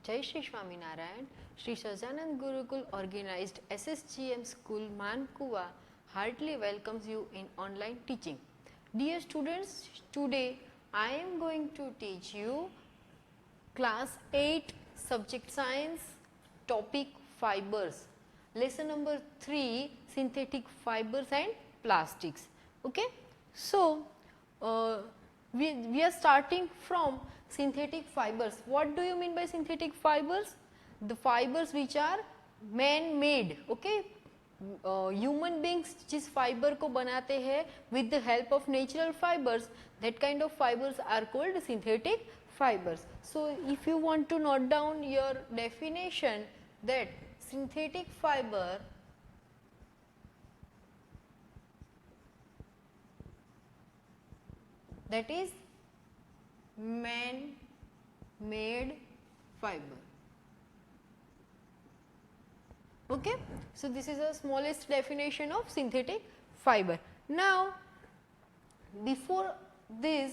Jai Shri Swaminarayan. Shri Sajanand Gurukul organized SSGM School Mankuva heartily welcomes you in online teaching. Dear students, today I am going to teach you class 8 subject science topic fibers. Lesson number 3 synthetic fibers and plastics. Okay. So, we are starting from synthetic fibers. What do you mean by synthetic fibers? The fibers which are man made. Okay. Human beings जिस fibre को बनाते हैं with the help of natural fibers, that kind of fibers are called synthetic fibers. So, if you want to note down your definition, that synthetic fiber that is man made fiber. Okay. So, this is the smallest definition of synthetic fiber. Now, before this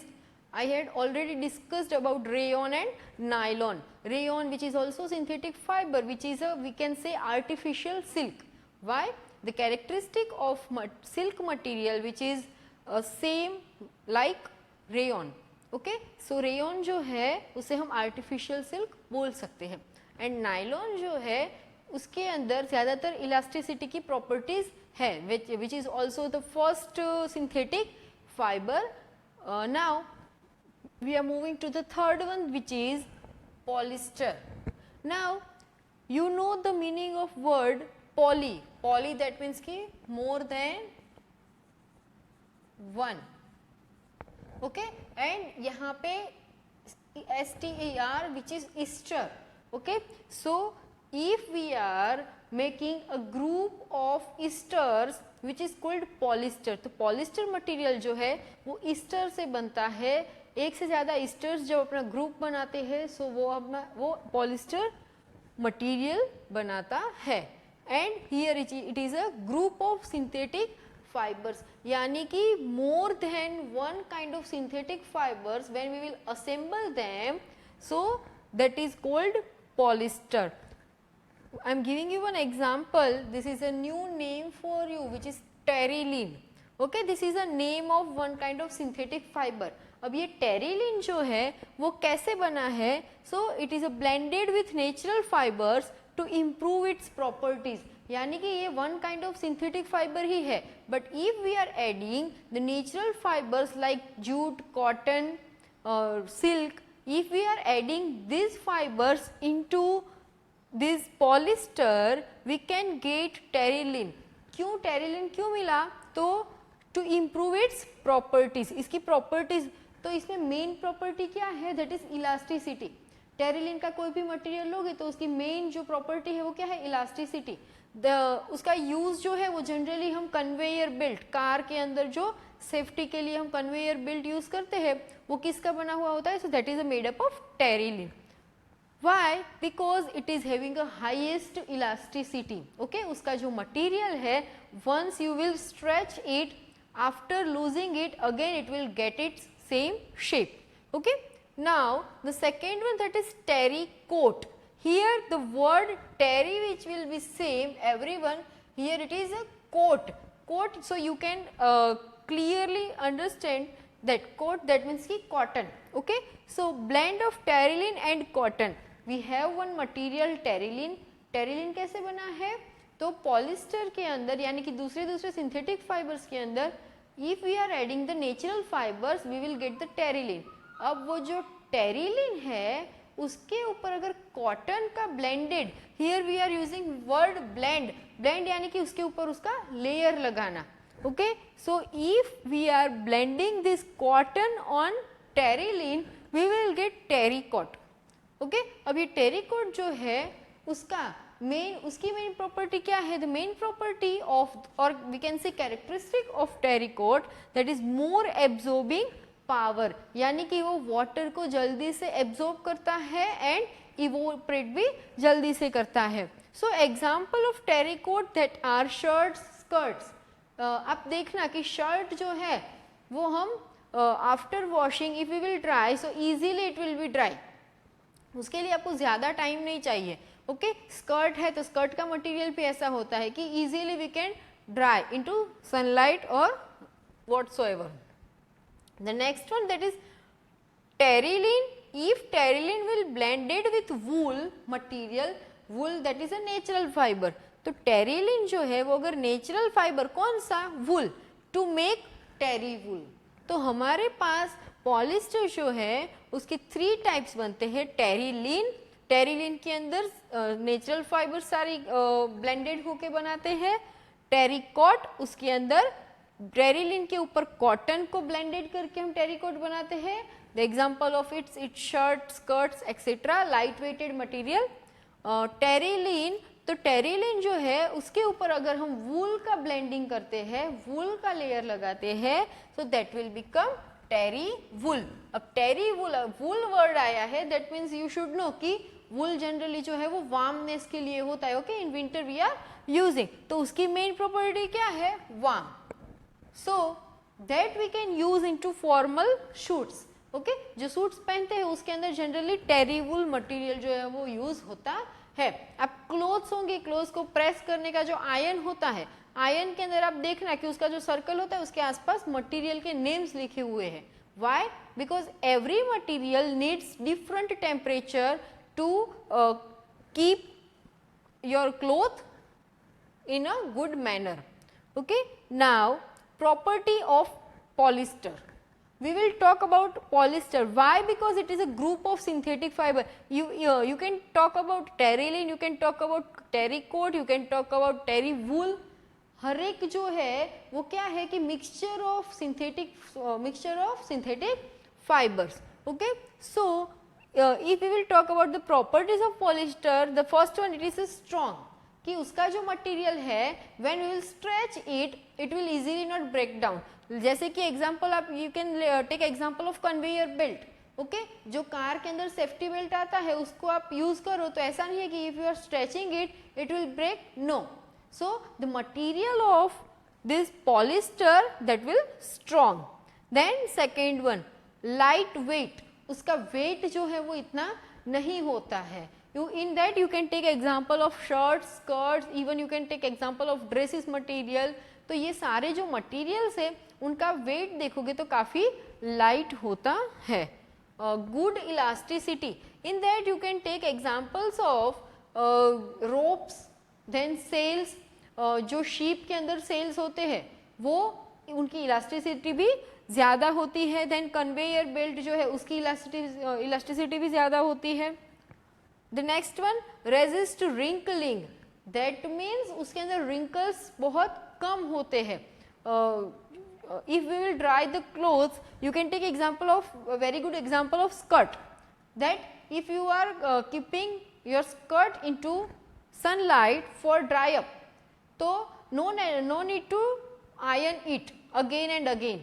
I had already discussed about rayon and nylon. Rayon, which is also synthetic fiber, which is a, we can say, artificial silk. Why? The characteristic of silk material which is same like rayon. Okay. So, rayon जो है उसे हम artificial silk बोल सकते हैं, and nylon जो है उसके अंदर ज़्यादातर इलास्टिसिटी की प्रॉपर्टीज है, which is also the first synthetic fiber. Now we are moving to the third one, which is polyester. Now you know the meaning of word poly. Poly, that means ki more than one. Okay, and यहाँ पे STER, which is ester. Okay, so if we are making a group of esters which is called polyester, तो polyester material जो है वो ester से बनता है. एक से ज़्यादा esters जब अपना ग्रुप बनाते हैं, सो वो polyester material बनाता है. And here it is a group of synthetic fibers, यानी कि more than one kind of synthetic fibers when we will assemble them, so that is called polyester. I am giving you one example. This is a new name for you, which is terylene. Okay, this is a name of one kind of synthetic fiber. अब ये terylene जो है वो कैसे बना है? So it is a blended with natural fibers to improve its properties. यानी कि ये one kind of synthetic fiber ही है. But if we are adding the natural fibers like jute, cotton, silk, if we are adding these fibers into this polyester, we can get terylene. क्यों terylene क्यों मिला? तो to improve its properties. इसकी properties, तो इसमें main property क्या है? That is elasticity. terylene का कोई भी material लोगे तो उसकी main जो property है वो क्या है? elasticity. उसका use जो है वो generally हम conveyor belt, कार के अंदर जो safety के लिए हम conveyor belt use करते हैं वो किसका बना हुआ होता है? So that is made up of terylene. Why? Because it is having a highest elasticity. Okay, उसका जो material है, once you will stretch it, after losing it again it will get its same shape. Okay. Now the second one, that is terry coat. Here the word terry, which will be same everyone, here it is a coat. Coat, so you can clearly understand that coat, that means ki cotton. Okay. So blend of terylene and cotton. We have one material terylene. terylene कैसे बना है? तो polyester के अंदर यानी कि दूसरे synthetic fibers के अंदर if we are adding the natural fibers we will get the terylene. अब वो जो terylene है उसके ऊपर अगर cotton का blended, here we are using word blend. blend यानी कि उसके ऊपर उसका layer लगाना. Okay, so if we are blending this cotton on terylene we will get terry coat. Okay, अब ये टेरिकोट जो है उसका उसकी मेन प्रॉपर्टी क्या है? द मेन प्रॉपर्टी ऑफ, और we can say characteristic of terrycot, that is more absorbing power, यानी कि वो वाटर को जल्दी से एब्जॉर्ब करता है एंड इवोपरेट भी जल्दी से करता है. So example of terrycot that are shirts, skirts. आप देखना कि शर्ट जो है वो हम after washing if we will dry, so easily it will be dry. उसके लिए आपको ज़्यादा टाइम नहीं चाहिए। ओके, स्कर्ट है तो स्कर्ट का मटेरियल भी ऐसा होता है कि easily we can dry into sunlight और whatsoever. The next one that is terylene. If terylene will blended with wool material, wool that is a natural fiber, तो टेरिलीन जो है वो अगर नेचुरल फाइबर कौन सा, वुल, टू मेक टेरी वुल, तो हमारे पास पॉलिस्टर जो है उसके 3 टाइप्स बनते हैं. टेरिलीन, टेरिलीन के अंदर नेचुरल फाइबर सारी ब्लेंडेड होके बनाते हैं. टेरिकॉट, उसके अंदर टेरिलीन के ऊपर कॉटन को ब्लेंडेड करके हम टेरिकॉट बनाते हैं. The example of its shirt, skirts etcetera, light weighted material. Terylene, तो टेरिलीन जो है उसके ऊपर अगर हम वूल का ब्लेंडिंग करते हैं, वूल का लेयर लगाते हैं, सो दैट विल बिकम टेरी वुल. अब टेरी वुल, वुल वर्ड आया है, that means you should know कि वुल जनरली जो है वो वार्मनेस के लिए होता है. Okay, in winter we are using, तो उसकी मेन प्रॉपर्टी क्या है, warm. So that we can use into formal suits. Okay, जो सूट्स पहनते हैं उसके अंदर जनरली टेरी वुल मटेरियल जो है वो यूज होता है. अब क्लोथ्स होंगे, क्लोथ्स को प्रेस करने का जो आयरन होता है, आयरन के अंदर आप देखना कि उसका जो सर्कल होता है उसके आसपास मटेरियल के नेम्स लिखे हुए हैं. Why? Because every material needs different temperature to keep your cloth in a good manner. Okay, now property of polyester. We will talk about polyester. Why? Because it is a group of synthetic fiber. You can talk about terylene, you can talk about terrycot, you can talk about टेरी वूल. हर एक जो है वो क्या है कि mixture of synthetic fibres. Okay, so if we will talk about the properties of polyester, the first one, it is strong. कि उसका जो मटेरियल है when we will stretch it, it will easily not break down. जैसे कि example आप you can take example of conveyor belt. Okay, जो car के अंदर सेफ्टी बेल्ट आता है उसको आप यूज करो तो ऐसा नहीं है कि if you are stretching it will break. No. So the material of this polyester that will strong. Then second one, light weight. उसका वेट जो है वो इतना नहीं होता है. In that you can take example of shirts, skirts, even you can take example of dresses material. तो ये सारे जो materials है उनका weight देखोगे तो काफ़ी light होता है. Good elasticity. In that you can take examples of ropes, then sails. जो ship के अंदर sails होते हैं वो उनकी elasticity भी ज़्यादा होती है. Then conveyor belt जो है उसकी elasticity भी ज़्यादा होती है. The next one, resist wrinkling. That means उसके अंदर wrinkles बहुत कम होते हैं. If we will dry the clothes, you can take example of a very good example of skirt. That if you are keeping your skirt into sunlight for dry up, तो no need to iron it again and again.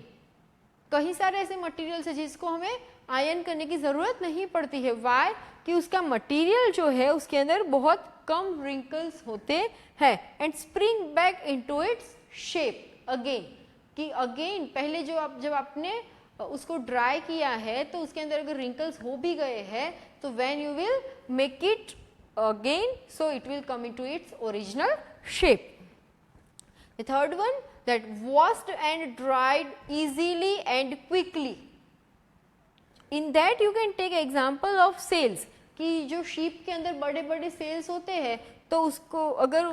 कई सारे ऐसे materials हैं जिसको हमें iron करने की ज़रूरत नहीं पड़ती है. वाई? कि उसका मटेरियल जो है उसके अंदर बहुत कम रिंकल्स होते हैं. And spring back into its shape again. कि अगेन पहले जब आपने उसको ड्राई किया है तो उसके अंदर अगर रिंकल्स हो भी गए हैं तो when you will make it again, so it will come into its original shape. The third one, that washed and dried easily and quickly. In that you can take example of sails. कि जो ship के अंदर बड़े बड़े sales होते हैं तो उसको अगर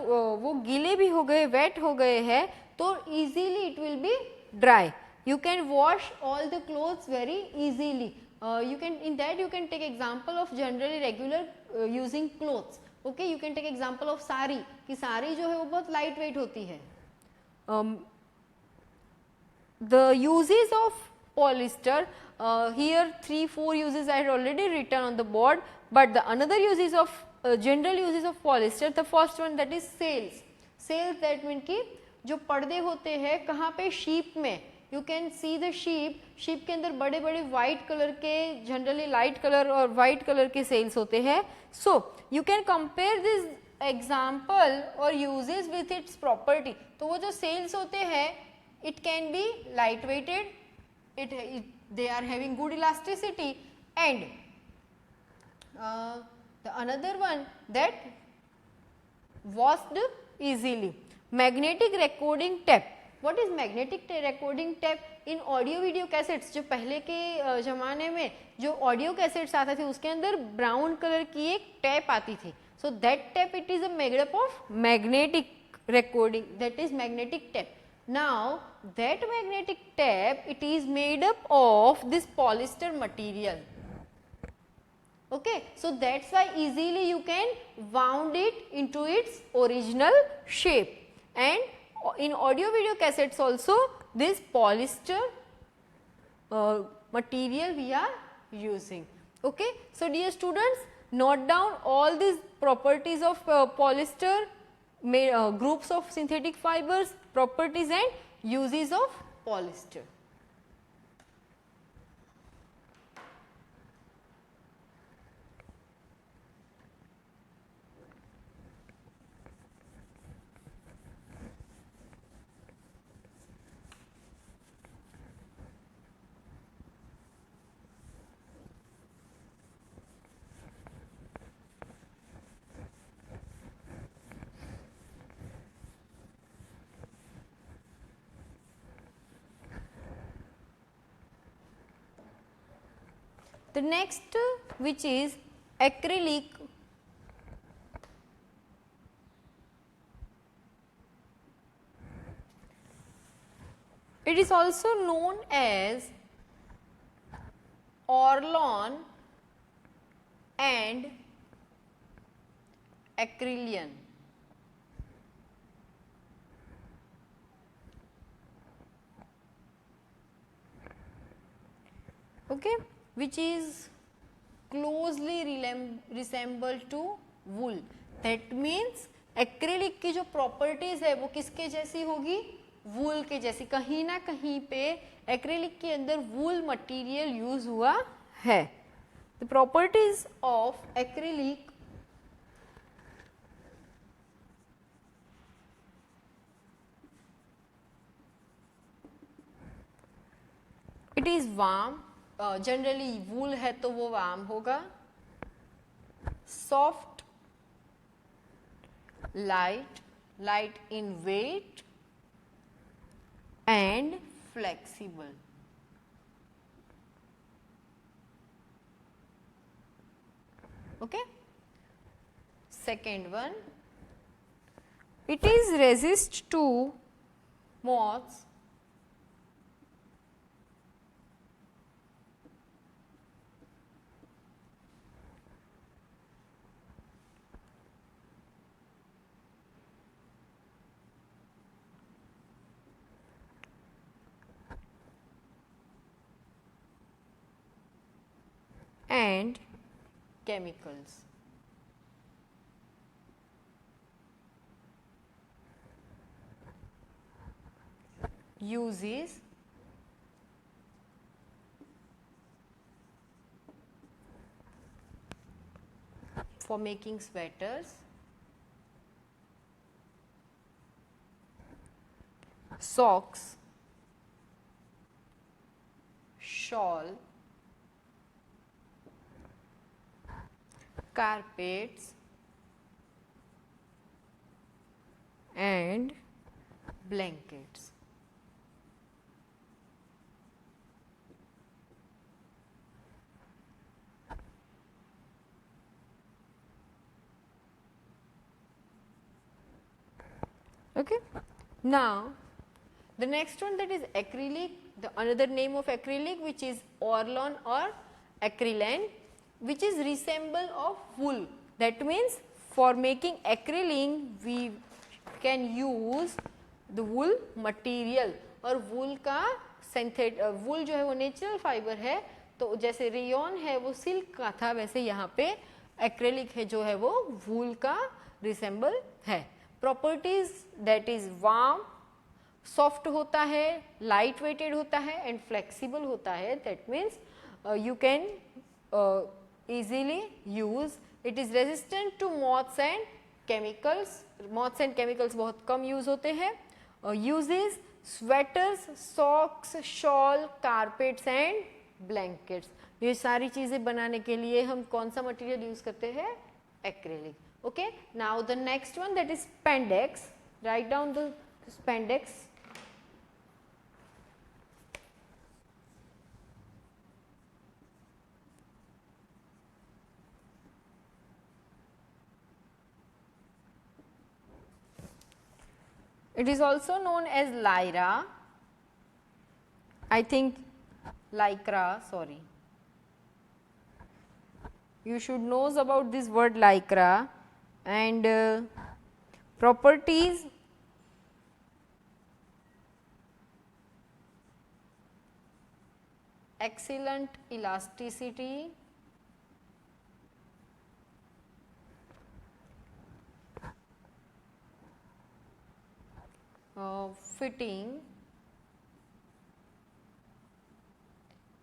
वो गीले भी हो गए, वेट हो गए हैं तो easily it will be dry. You can wash all the clothes very easily. In that you can take example of generally regular using clothes. Okay, you can take example of sari. कि साड़ी जो है वो बहुत light weight होती है. The uses of polyester, here 3-4 uses I had already written on the board, but the another uses of general uses of polyester, the first one that is sails. Sails that mean कि जो पर्दे होते हैं कहाँ पे, sheep में. You can see the sheep के अंदर बड़े बड़े white कलर के, generally light कलर और white कलर के sails होते हैं. So you can compare this example or uses with its property. तो वो जो sails होते हैं it can be light weighted, they are having good elasticity and the another one that washed easily. Magnetic recording tape. What is magnetic recording tape? In audio video cassettes, जो पहले के ज़माने में जो ऑडियो कैसेट्स आते थे उसके अंदर ब्राउन कलर की एक टैप आती थी. So that tap it is a made up of magnetic recording, that is magnetic tape. Now that magnetic tape, it is made up of this polyester material. Okay, so that's why easily you can wound it into its original shape. And in audio video cassettes also this polyester material we are using. Okay, so dear students, note down all these properties of polyester, groups of synthetic fibers, properties and uses of polyester. The next, which is acrylic. It is also known as Orlon and acrylion. Okay, which is closely resemble to wool. That means acrylic की जो properties है वो किसके जैसी होगी, वूल के जैसी. कहीं ना कहीं पे एक्रेलिक के अंदर वूल मटेरियल यूज हुआ है. The properties of acrylic, it is warm. Generally wool है तो वो वार्म होगा. Soft, light in weight and flexible. Okay. Second one, it is resist to moths, and chemicals. Uses, for making sweaters, socks, shawl, carpets and blankets. Okay. Now the next one, that is acrylic. The another name of acrylic, which is Orlon or acrylan, which is resemble of wool. That means for making acrylic we can use the wool material. और wool का wool जो है वो natural fibre है, तो जैसे rayon है वो सिल्क का था, वैसे यहाँ पे एक्रेलिक है जो है वो wool का रिसेंबल है. Properties, that is warm, soft होता है, लाइट वेटेड होता है एंड फ्लेक्सिबल होता है. That means you can easily use. It is resistant to moths and chemicals. Moths and chemicals बहुत कम यूज होते हैं. Uses, sweaters, socks, shawl, carpets and blankets. ये सारी चीज़ें बनाने के लिए हम कौन सा मटेरियल यूज़ करते हैं? Acrylic. Okay, now the next one that is spandex. Write down the spandex. It is also known as lyra, I think lycra, sorry. You should know about this word lycra and properties. Excellent elasticity, fitting,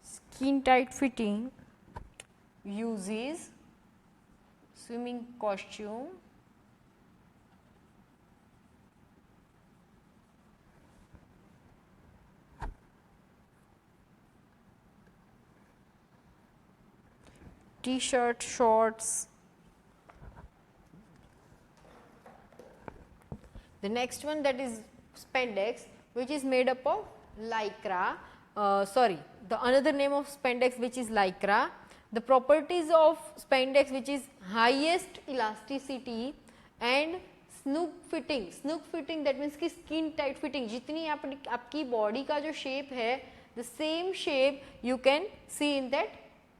skin tight fitting, uses, swimming costume, t-shirt, shorts. The next one that is spandex, which is made up of lycra, the another name of spandex which is lycra. The properties of spandex which is highest elasticity and snug fitting. Snug fitting that means कि skin tight fitting, जितनी आपकी body का जो shape है, the same shape you can see in that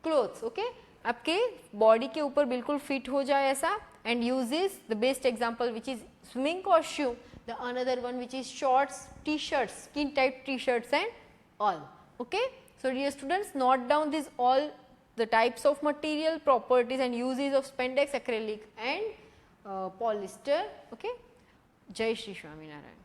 clothes. Okay, आपके body के ऊपर बिल्कुल फिट हो जाए ऐसा. And uses the best example which is swimming costume, the another one which is shorts, t-shirts, skin tight t-shirts and all. Okay, so dear students, note down these all the types of material, properties and uses of spandex, acrylic and polyester. Okay, Jai Shri Swaminarayan.